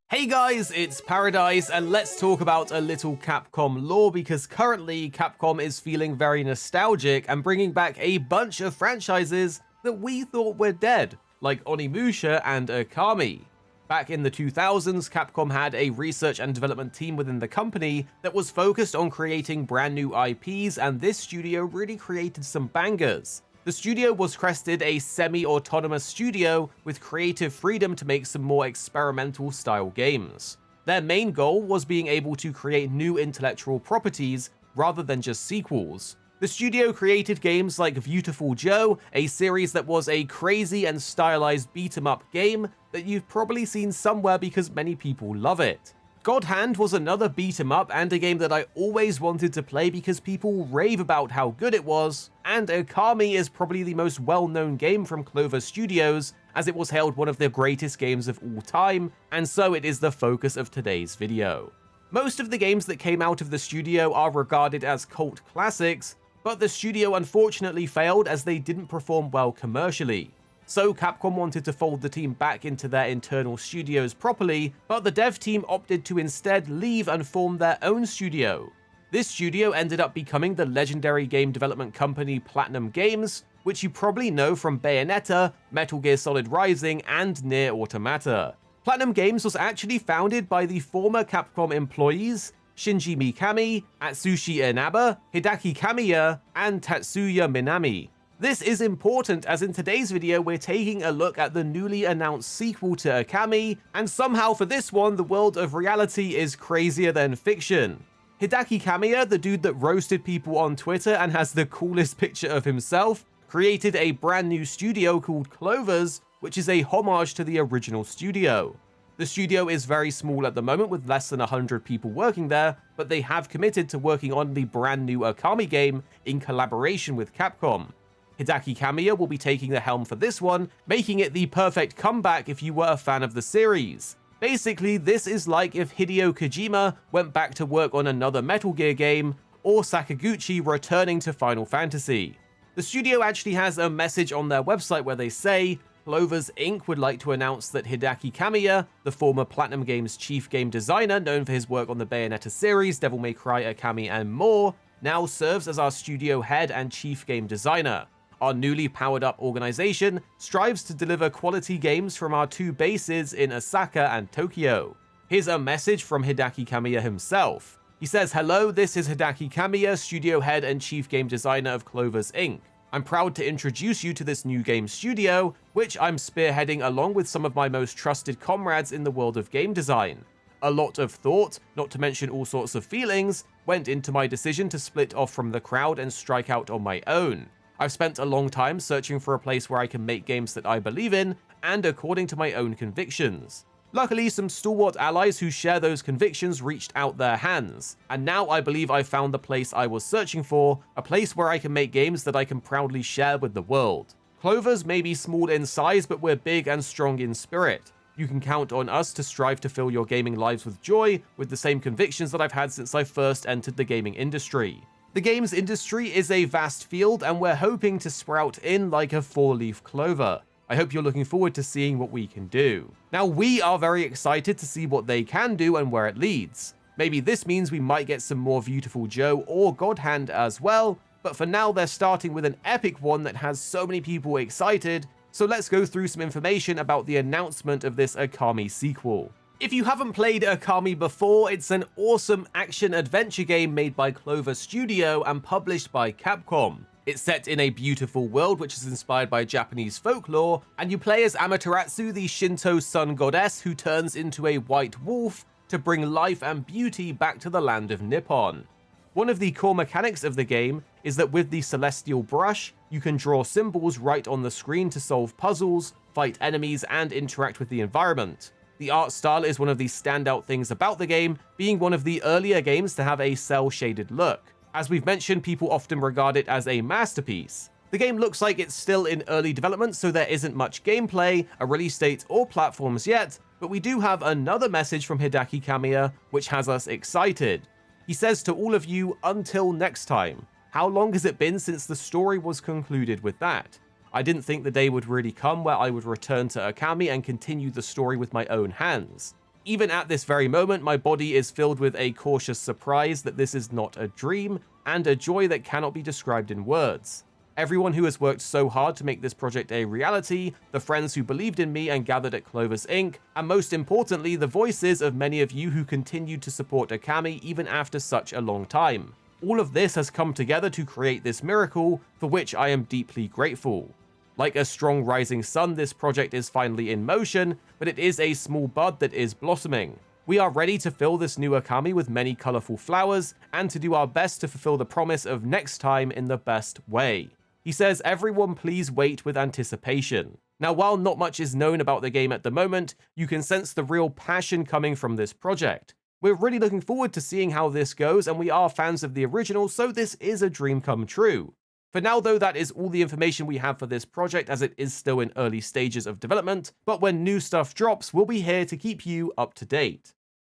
Hey guys, it's Paradise, and let's talk about a little Capcom lore because currently Capcom is feeling very nostalgic and bringing back a bunch of franchises that we thought were dead, like Onimusha and Okami. Back in the 2000s, Capcom had a research and development team within the company that was focused on creating brand new IPs, and this studio really created some bangers. The studio was crested a semi-autonomous studio with creative freedom to make some more experimental style games. Their main goal was being able to create new intellectual properties rather than just sequels. The studio created games like Beautiful Joe, a series that was a crazy and stylized beat-em-up game that you've probably seen somewhere because many people love it. God Hand was another beat-em-up and a game that I always wanted to play because people rave about how good it was, and Okami is probably the most well-known game from Clover Studios, as it was hailed one of the greatest games of all time, and so it is the focus of today's video. Most of the games that came out of the studio are regarded as cult classics, but the studio unfortunately failed as they didn't perform well commercially. So Capcom wanted to fold the team back into their internal studios properly, but the dev team opted to instead leave and form their own studio. This studio ended up becoming the legendary game development company Platinum Games, which you probably know from Bayonetta, Metal Gear Solid Rising, and Nier Automata. Platinum Games was actually founded by the former Capcom employees Shinji Mikami, Atsushi Inaba, Hideki Kamiya, and Tatsuya Minami. This is important as in today's video we're taking a look at the newly announced sequel to Okami, and somehow for this one the world of reality is crazier than fiction. Hideki Kamiya, the dude that roasted people on Twitter and has the coolest picture of himself, created a brand new studio called Clovers, which is a homage to the original studio. The studio is very small at the moment with less than 100 people working there, but they have committed to working on the brand new Okami game in collaboration with Capcom. Hideki Kamiya will be taking the helm for this one, making it the perfect comeback if you were a fan of the series. Basically, this is like if Hideo Kojima went back to work on another Metal Gear game, or Sakaguchi returning to Final Fantasy. The studio actually has a message on their website where they say, Clovers Inc. would like to announce that Hideki Kamiya, the former Platinum Games chief game designer known for his work on the Bayonetta series, Devil May Cry, Okami, and more, now serves as our studio head and chief game designer. Our newly powered-up organization strives to deliver quality games from our two bases in Osaka and Tokyo. Here's a message from Hideki Kamiya himself. He says, "Hello, this is Hideki Kamiya, studio head and chief game designer of Clovers Inc. I'm proud to introduce you to this new game studio, which I'm spearheading along with some of my most trusted comrades in the world of game design. A lot of thought, not to mention all sorts of feelings, went into my decision to split off from the crowd and strike out on my own. I've spent a long time searching for a place where I can make games that I believe in, and according to my own convictions. Luckily, some stalwart allies who share those convictions reached out their hands, and now I believe I found the place I was searching for, a place where I can make games that I can proudly share with the world. Clovers may be small in size, but we're big and strong in spirit. You can count on us to strive to fill your gaming lives with joy, with the same convictions that I've had since I first entered the gaming industry. The games industry is a vast field, and we're hoping to sprout in like a four-leaf clover. I hope you're looking forward to seeing what we can do." Now, we are very excited to see what they can do and where it leads. Maybe this means we might get some more Beautiful Joe or God Hand as well, but for now they're starting with an epic one that has so many people excited, so let's go through some information about the announcement of this Okami sequel. If you haven't played Okami before, it's an awesome action-adventure game made by Clover Studio and published by Capcom. It's set in a beautiful world which is inspired by Japanese folklore, and you play as Amaterasu, the Shinto sun goddess who turns into a white wolf to bring life and beauty back to the land of Nippon. One of the core mechanics of the game is that with the Celestial Brush, you can draw symbols right on the screen to solve puzzles, fight enemies, and interact with the environment. The art style is one of the standout things about the game, being one of the earlier games to have a cel-shaded look. As we've mentioned, people often regard it as a masterpiece. The game looks like it's still in early development, so there isn't much gameplay, a release date, or platforms yet, but we do have another message from Hideki Kamiya, which has us excited. He says to all of you, until next time. How long has it been since the story was concluded with that? I didn't think the day would really come where I would return to Okami and continue the story with my own hands. Even at this very moment, my body is filled with a cautious surprise that this is not a dream, and a joy that cannot be described in words. Everyone who has worked so hard to make this project a reality, the friends who believed in me and gathered at Clover's Inc., and most importantly, the voices of many of you who continued to support Okami even after such a long time. All of this has come together to create this miracle, for which I am deeply grateful. Like a strong rising sun, this project is finally in motion, but it is a small bud that is blossoming. We are ready to fill this new Okami with many colorful flowers, and to do our best to fulfill the promise of next time in the best way. He says, everyone please wait with anticipation. Now, while not much is known about the game at the moment, you can sense the real passion coming from this project. We're really looking forward to seeing how this goes, and we are fans of the original, so this is a dream come true. For now though, that is all the information we have for this project, as it is still in early stages of development, but when new stuff drops, we'll be here to keep you up to date.